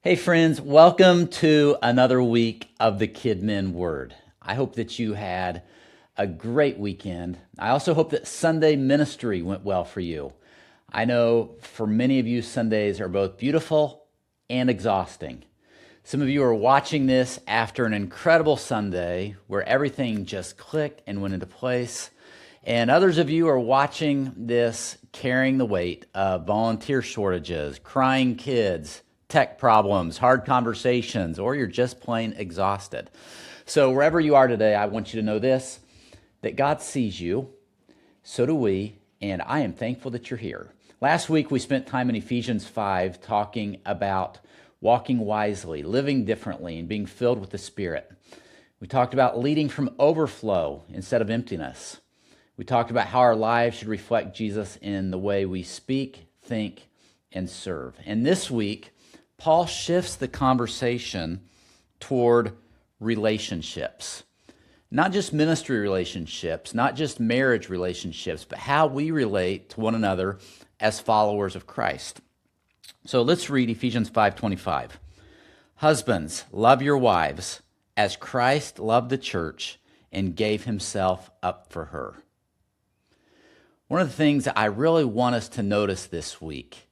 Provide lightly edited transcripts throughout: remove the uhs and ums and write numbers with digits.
Hey friends, welcome to another week of the KidMin Word. I hope that you had a great weekend. I also hope that Sunday ministry went well for you. I know for many of you, Sundays are both beautiful and exhausting. Some of you are watching this after an incredible Sunday where everything just clicked and went into place. And others of you are watching this carrying the weight of volunteer shortages, crying kids, tech problems, hard conversations, or you're just plain exhausted. So wherever you are today, I want you to know this, that God sees you, so do we, and I am thankful that you're here. Last week, we spent time in Ephesians 5 talking about walking wisely, living differently, and being filled with the Spirit. We talked about leading from overflow instead of emptiness. We talked about how our lives should reflect Jesus in the way we speak, think, and serve. And this week, Paul shifts the conversation toward relationships. Not just ministry relationships, not just marriage relationships, but how we relate to one another as followers of Christ. So let's read Ephesians 5:25. Husbands, love your wives as Christ loved the church and gave himself up for her. One of the things that I really want us to notice this week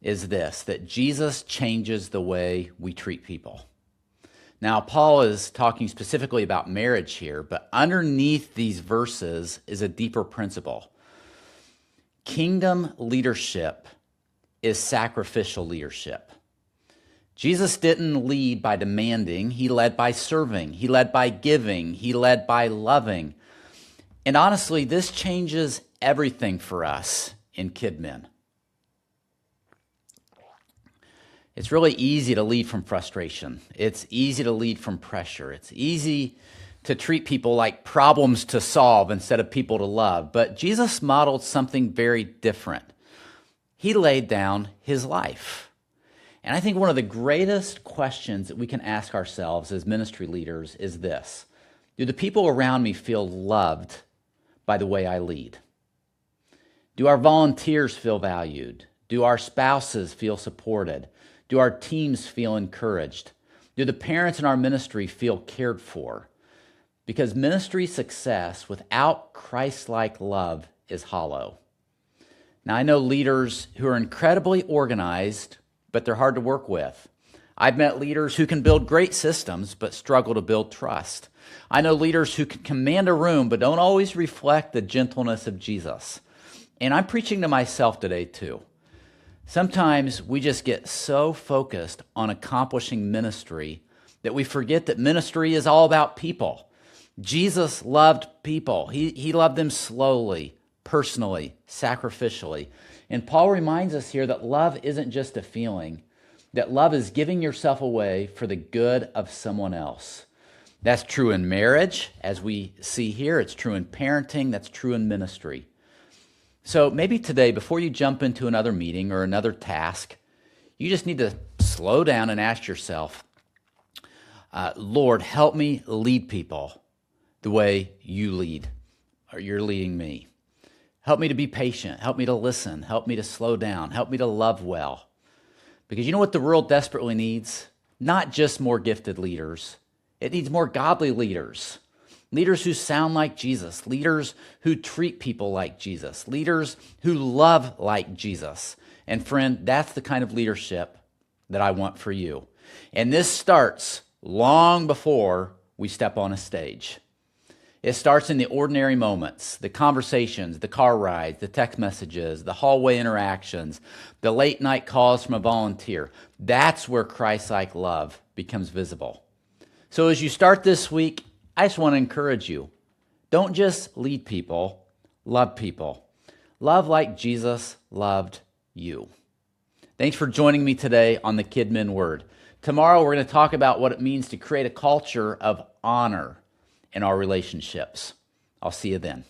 is this, that Jesus changes the way we treat people. Now, Paul is talking specifically about marriage here, but underneath these verses is a deeper principle. Kingdom leadership is sacrificial leadership. Jesus didn't lead by demanding, he led by serving, he led by giving, he led by loving. And honestly, this changes everything for us in KidMin. It's really easy to lead from frustration. It's easy to lead from pressure. It's easy to treat people like problems to solve instead of people to love. But Jesus modeled something very different. He laid down his life. And I think one of the greatest questions that we can ask ourselves as ministry leaders is this: do the people around me feel loved by the way I lead? Do our volunteers feel valued? Do our spouses feel supported? Do our teams feel encouraged? Do the parents in our ministry feel cared for? Because ministry success without Christ-like love is hollow. Now, I know leaders who are incredibly organized, but they're hard to work with. I've met leaders who can build great systems, but struggle to build trust. I know leaders who can command a room, but don't always reflect the gentleness of Jesus. And I'm preaching to myself today, too. Sometimes we just get so focused on accomplishing ministry that we forget that ministry is all about people. Jesus loved people. He loved them slowly, personally, sacrificially. And Paul reminds us here that love isn't just a feeling, that love is giving yourself away for the good of someone else. That's true in marriage, as we see here. It's true in parenting. That's true in ministry. So maybe today, before you jump into another meeting or another task, you just need to slow down and ask yourself, Lord, help me lead people the way you lead, or you're leading me. Help me to be patient. Help me to listen. Help me to slow down. Help me to love well. Because you know what the world desperately needs? Not just more gifted leaders. It needs more godly leaders. Leaders who sound like Jesus, leaders who treat people like Jesus, leaders who love like Jesus. And friend, that's the kind of leadership that I want for you. And this starts long before we step on a stage. It starts in the ordinary moments, the conversations, the car rides, the text messages, the hallway interactions, the late night calls from a volunteer. That's where Christ-like love becomes visible. So as you start this week, I just want to encourage you. Don't just lead people, love people. Love like Jesus loved you. Thanks for joining me today on the KidMin Word. Tomorrow we're going to talk about what it means to create a culture of honor in our relationships. I'll see you then.